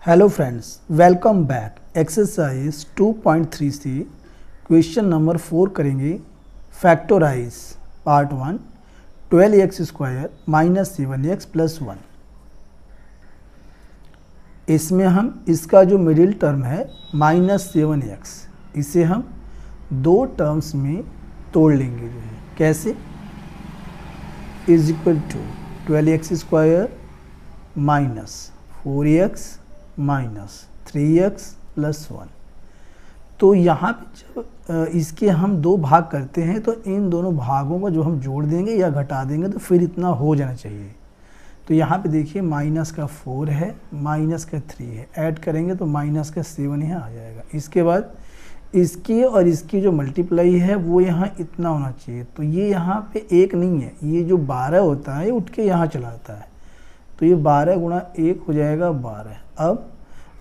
Hello friends, welcome back. Exercise 2.3 से question number 4 करेंगे। Factorise part 1 12x² minus 7x plus 1। इसमें हम इसका जो मिडिल टर्म है माइनस 7x, इसे हम दो टर्म्स में तोड़ लेंगे। जो है कैसे, is equal to 12x² minus 4x minus 3x plus 1। तो यहाँ पे जब इसके हम दो भाग करते हैं तो इन दोनों भागों को जो हम जोड़ देंगे या घटा देंगे तो फिर इतना हो जाना चाहिए। तो यहाँ पे देखिए माइनस का 4 है, माइनस का 3 है, ऐड करेंगे तो माइनस का 7 यहाँ आ जाएगा। इसके बाद इसकी और इसकी जो मल्टीप्लाई है वो यहाँ इतना होना चाहिए। तो ये यहाँ पे एक नहीं है, ये जो 12 होता है उठ के यहाँ चला आता है। तो ये 12 गुणा 1 हो जाएगा 12। अब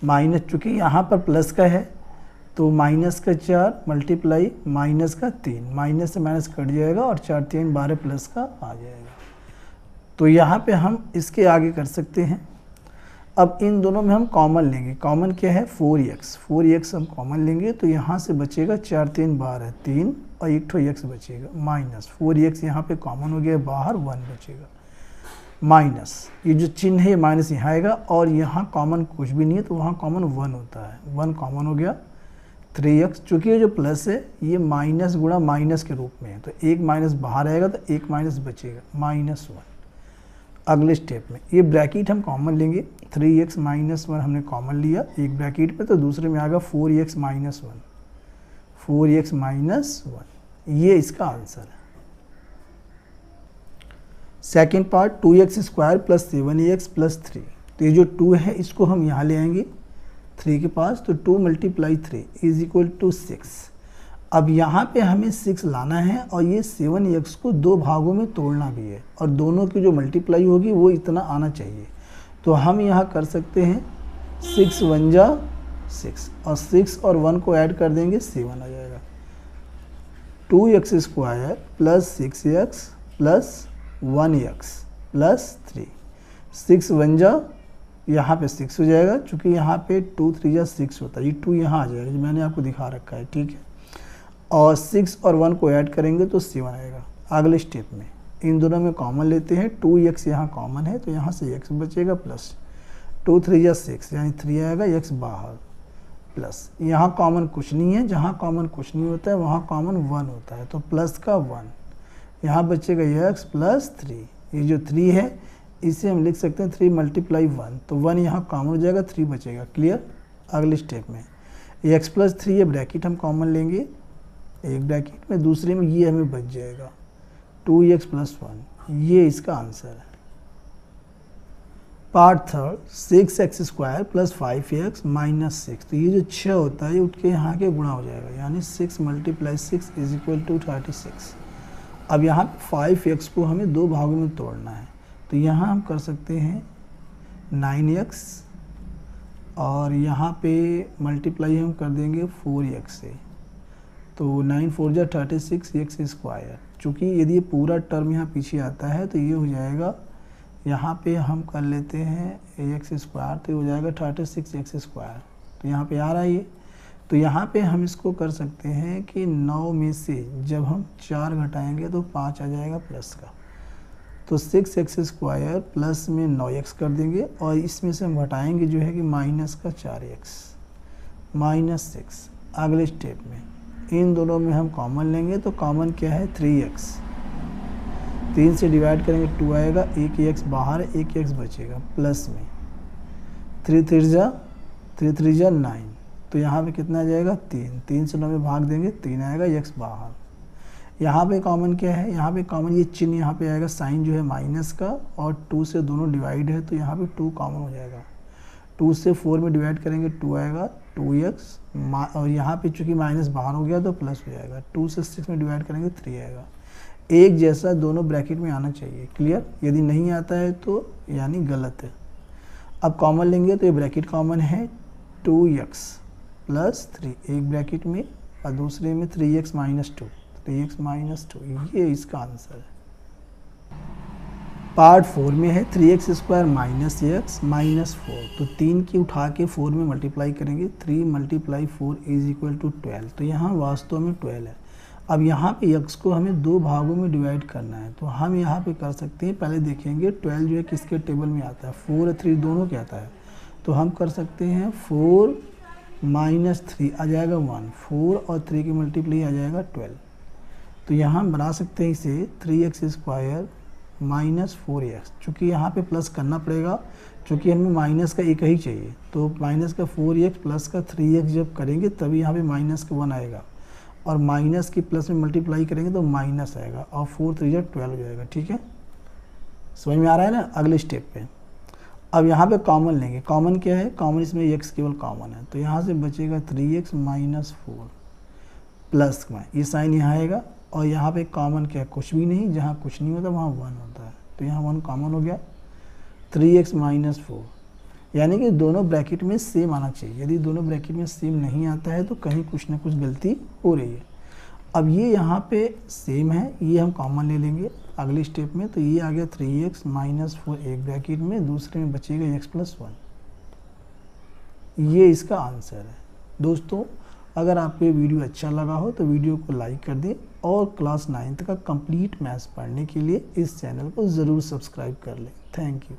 माइनस, चूँकि यहाँ पर प्लस का है तो माइनस का 4 मल्टीप्लाई माइनस का 3, माइनस से माइनस कट जाएगा और 4 3 12 प्लस का आ जाएगा। तो यहाँ पे हम इसके आगे कर सकते हैं। अब इन दोनों में हम कॉमन लेंगे। कॉमन क्या है, 4x हम कॉमन लेंगे तो यहाँ से बचेगा 4 3 12 3 और एक ठो x बचेगा माइनस 4x, यहाँ पे कॉमन हो गया बाहर 1 बचेगा माइनस, ये जो चिन्ह है ये माइनस यहाँ आएगा और यहाँ कॉमन कुछ भी नहीं है तो वहाँ कॉमन 1 होता है। 1 कॉमन हो गया 3x, चूँकि ये जो प्लस है ये माइनस गुणा माइनस के रूप में है तो एक माइनस बाहर आएगा तो एक माइनस बचेगा माइनस 1। अगले स्टेप में ये ब्रैकेट हम कॉमन लेंगे। 3x माइनस 1 हमने कॉमन लिया एक ब्रैकेट में तो दूसरे में आएगा 4x माइनस 1, 4x माइनस 1। ये इसका आंसर है। Second part 2x² plus 7x plus 3। तो ये जो 2 है इसको हम यहाँ ले आएंगे 3 के पास, तो 2 मल्टीप्लाई 3 इज इक्वल टू 6। अब यहाँ पे हमें 6 लाना है और ये 7x को दो भागों में तोड़ना भी है और दोनों की जो मल्टीप्लाई होगी वो इतना आना चाहिए। तो हम यहाँ कर सकते हैं 6 1 जा 6 और 6 और 1 को ऐड कर देंगे 7 आ जाएगा। 2x² plus 6x plus 1x plus 3। 6 1 जा, यहाँ पे 6 हो जाएगा, चूँकि यहाँ पे 2 3 जा 6 होता है, ये 2 यहाँ आ जाएगा जो मैंने आपको दिखा रखा है, ठीक है। और 6 और 1 को ऐड करेंगे तो 7 आएगा। अगले स्टेप में इन दोनों में कॉमन लेते हैं। 2x यहाँ कॉमन है तो यहाँ से x बचेगा प्लस 2 3 जा 6 यानी 3 आएगा, x बाहर प्लस, यहाँ कॉमन कुछ नहीं है, जहाँ कॉमन कुछ नहीं होता है वहाँ कॉमन 1 होता है तो प्लस का 1, यहाँ बचेगा x प्लस 3। ये जो 3 है इसे हम लिख सकते हैं 3 मल्टीप्लाई 1, तो 1 यहाँ कॉमन हो जाएगा, 3 बचेगा। क्लियर। अगले स्टेप में x प्लस 3 ये ब्रैकेट हम कॉमन लेंगे एक ब्रैकेट में, दूसरे में ये हमें बच जाएगा 2x प्लस 1। ये इसका आंसर है। Part third 6x² plus 5x minus 6। तो ये जो 6 होता है ये उठ के यहाँ के गुणा हो जाएगा, यानी 6 मल्टीप्लाई 6 इज इक्वल टू 36। अब यहाँ 5x को हमें दो भागों में तोड़ना है तो यहाँ हम कर सकते हैं 9x और यहाँ पे मल्टीप्लाई हम कर देंगे 4x से, तो 9 4 जा 36x²। चूँकि यदि ये पूरा टर्म यहाँ पीछे आता है तो ये हो जाएगा, यहाँ पे हम कर लेते हैं x² तो ये हो जाएगा 36x²। तो यहाँ पे आ रहा है ये, तो यहाँ पे हम इसको कर सकते हैं कि 9 में से जब हम 4 घटाएंगे तो 5 आ जाएगा प्लस का, तो 6x² प्लस में 9x कर देंगे और इसमें से हम घटाएंगे जो है कि माइनस का 4x माइनस 6। अगले स्टेप में इन दोनों में हम कॉमन लेंगे तो कॉमन क्या है 3x, 3 से डिवाइड करेंगे 2 आएगा, एक x बाहर, एक x बचेगा प्लस में 3 3 जा 9, तो यहाँ पे कितना आ जाएगा 3, 3 से 9 में भाग देंगे 3 आएगा, x बाहर। यहाँ पे कॉमन क्या है, यहाँ पे कॉमन ये चिन्ह यहाँ पे आएगा साइन जो है माइनस का और 2 से दोनों डिवाइड है तो यहाँ पे 2 कॉमन हो जाएगा। 2 से 4 में डिवाइड करेंगे 2 आएगा 2x और यहाँ पे चूँकि माइनस बाहर हो गया तो प्लस हो जाएगा। 2 से 6 में डिवाइड करेंगे 3 आएगा। एक जैसा दोनों ब्रैकेट में आना चाहिए। क्लियर। यदि नहीं आता है तो यानी गलत है। अब कॉमन लेंगे तो ये ब्रैकेट कॉमन है 2x प्लस 3 एक ब्रैकेट में और दूसरे में 3x माइनस 2, 3x माइनस 2, ये इसका आंसर है। पार्ट 4 में है 3x² माइनस x माइनस 4, तो 3 की उठा के 4 में मल्टीप्लाई करेंगे, 3 मल्टीप्लाई 4 इज इक्वल टू 12, तो यहाँ वास्तव में 12 है। अब यहाँ पे x को हमें 2 भागों में डिवाइड करना है, तो हम यहाँ पे कर सकते हैं, पहले देखेंगे 12 जो है किसके टेबल में आता है, 4 और 3 दोनों के आता है, तो हम कर सकते हैं 4 माइनस 3 आ जाएगा 1, 4 और 3 की मल्टीप्लाई आ जाएगा 12, तो यहाँ हम बना सकते हैं इसे 3x² माइनस 4x, चूँकि यहाँ पे प्लस करना पड़ेगा, चूँकि हमें माइनस का एक ही चाहिए, तो माइनस का 4x प्लस का 3x जब करेंगे तभी यहाँ पे माइनस का 1 आएगा, और माइनस की प्लस में मल्टीप्लाई करेंगे तो माइनस आएगा, और 4 3 12 हो जाएगा। ठीक है, समझ में आ रहा है ना। अगले स्टेप पे अब यहाँ पे कॉमन लेंगे, कॉमन क्या है, कॉमन इसमें x केवल कॉमन है, तो यहाँ से बचेगा 3x माइनस 4 प्लस में ये साइन यहाँ आएगा, और यहाँ पे कॉमन क्या है, कुछ भी नहीं, जहाँ कुछ नहीं होता वहाँ 1 होता है, तो यहाँ 1 कॉमन हो गया, 3x माइनस 4, यानी कि दोनों ब्रैकेट में सेम आना चाहिए, यदि दोनों ब्रैकेट में सेम नहीं आता है तो कहीं कुछ ना कुछ गलती हो रही है। अब ये यहाँ पे सेम है, ये हम कॉमन ले लेंगे अगले स्टेप में, तो ये आ गया 3x माइनस 4 एक ब्रैकेट में, दूसरे में बचेगा x प्लस 1, ये इसका आंसर है। दोस्तों अगर आपको ये वीडियो अच्छा लगा हो तो वीडियो को लाइक कर दें, और क्लास 9th का कंप्लीट मैथ्स पढ़ने के लिए इस चैनल को ज़रूर सब्सक्राइब कर लें। Thank you.